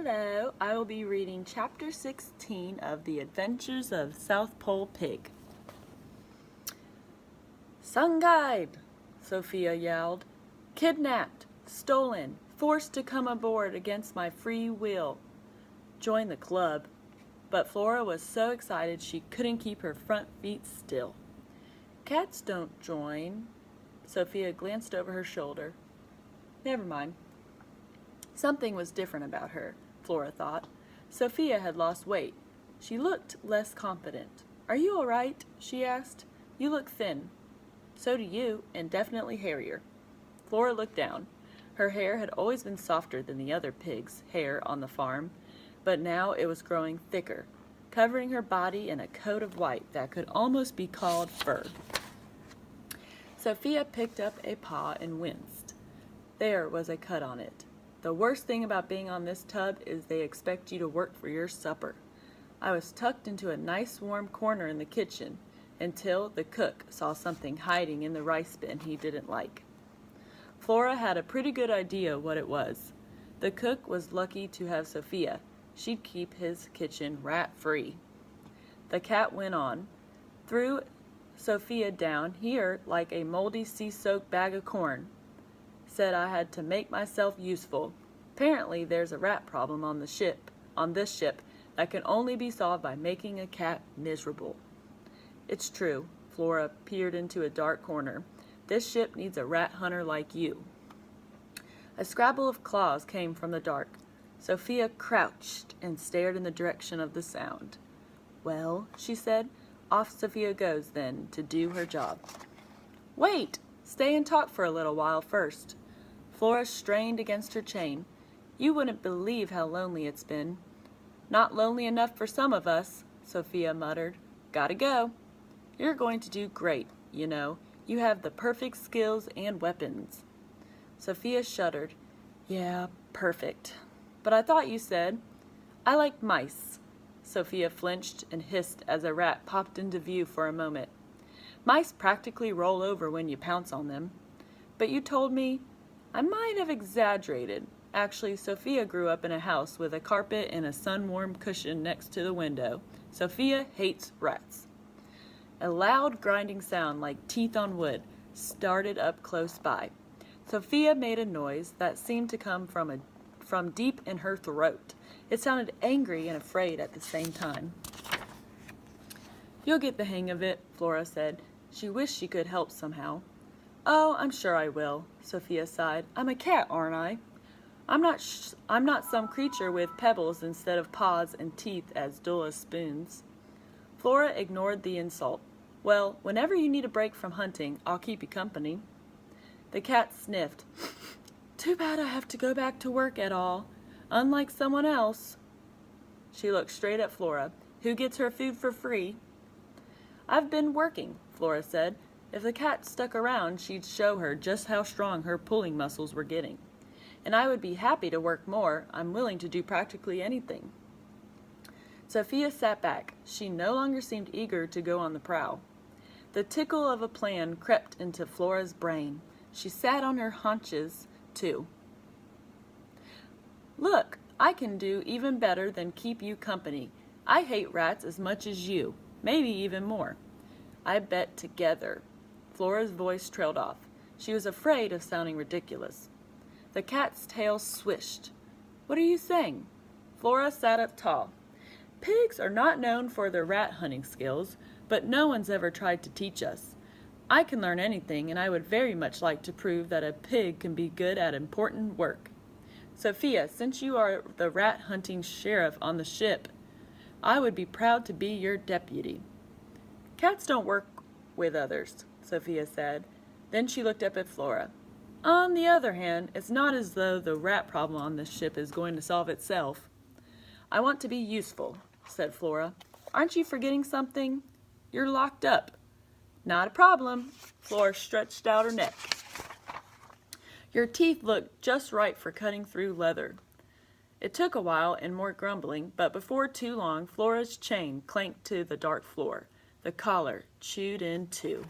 Hello, I will be reading Chapter 16 of The Adventures of South Pole Pig. Sun Guide, Sophia yelled. Kidnapped, stolen, forced to come aboard against my free will. Join the club. But Flora was so excited she couldn't keep her front feet still. Cats don't join. Sophia glanced over her shoulder. Never mind. Something was different about her, Flora thought. Sophia had lost weight. She looked less confident. Are you all right? She asked. You look thin. So do you, and definitely hairier. Flora looked down. Her hair had always been softer than the other pigs' hair on the farm, but now it was growing thicker, covering her body in a coat of white that could almost be called fur. Sophia picked up a paw and winced. There was a cut on it. The worst thing about being on this tub is they expect you to work for your supper. I was tucked into a nice warm corner in the kitchen until the cook saw something hiding in the rice bin he didn't like. Flora had a pretty good idea what it was. The cook was lucky to have Sophia. She'd keep his kitchen rat-free. The cat went on, threw Sophia down here like a moldy sea-soaked bag of corn. Said I had to make myself useful. Apparently there's a rat problem on this ship that can only be solved by making a cat miserable. It's true. Flora peered into a dark corner. This ship needs a rat hunter like you. A scrabble of claws came from the dark. Sophia crouched and stared in the direction of the sound. Well, she said, off Sophia goes then to do her job. Wait! Stay and talk for a little while first. Flora strained against her chain. You wouldn't believe how lonely it's been. Not lonely enough for some of us, Sophia muttered. Gotta go. You're going to do great, you know. You have the perfect skills and weapons. Sophia shuddered. Yeah, perfect. But I thought you said. I like mice. Sophia flinched and hissed as a rat popped into view for a moment. Mice practically roll over when you pounce on them. But you told me I might have exaggerated. Actually, Sophia grew up in a house with a carpet and a sun-warmed cushion next to the window. Sophia hates rats. A loud grinding sound like teeth on wood started up close by. Sophia made a noise that seemed to come from deep in her throat. It sounded angry and afraid at the same time. You'll get the hang of it, Flora said. She wished she could help somehow. Oh, I'm sure I will, Sophia sighed. I'm a cat, aren't I? I'm not some creature with pebbles instead of paws and teeth as dull as spoons. Flora ignored the insult. Well, whenever you need a break from hunting, I'll keep you company. The cat sniffed. Too bad I have to go back to work at all, unlike someone else. She looked straight at Flora. Who gets her food for free? I've been working, Flora said. If the cat stuck around, she'd show her just how strong her pulling muscles were getting. And I would be happy to work more. I'm willing to do practically anything. Sophia sat back. She no longer seemed eager to go on the prowl. The tickle of a plan crept into Flora's brain. She sat on her haunches, too. Look, I can do even better than keep you company. I hate rats as much as you, maybe even more. I bet together. Flora's voice trailed off. She was afraid of sounding ridiculous. The cat's tail swished. What are you saying? Flora sat up tall. Pigs are not known for their rat hunting skills, but no one's ever tried to teach us. I can learn anything, and I would very much like to prove that a pig can be good at important work. Sophia, since you are the rat hunting sheriff on the ship, I would be proud to be your deputy. Cats don't work with others, Sophia said. Then she looked up at Flora. On the other hand, it's not as though the rat problem on this ship is going to solve itself. I want to be useful, said Flora. Aren't you forgetting something? You're locked up. Not a problem. Flora stretched out her neck. Your teeth look just right for cutting through leather. It took a while and more grumbling, but before too long, Flora's chain clanked to the dark floor. The collar chewed in two.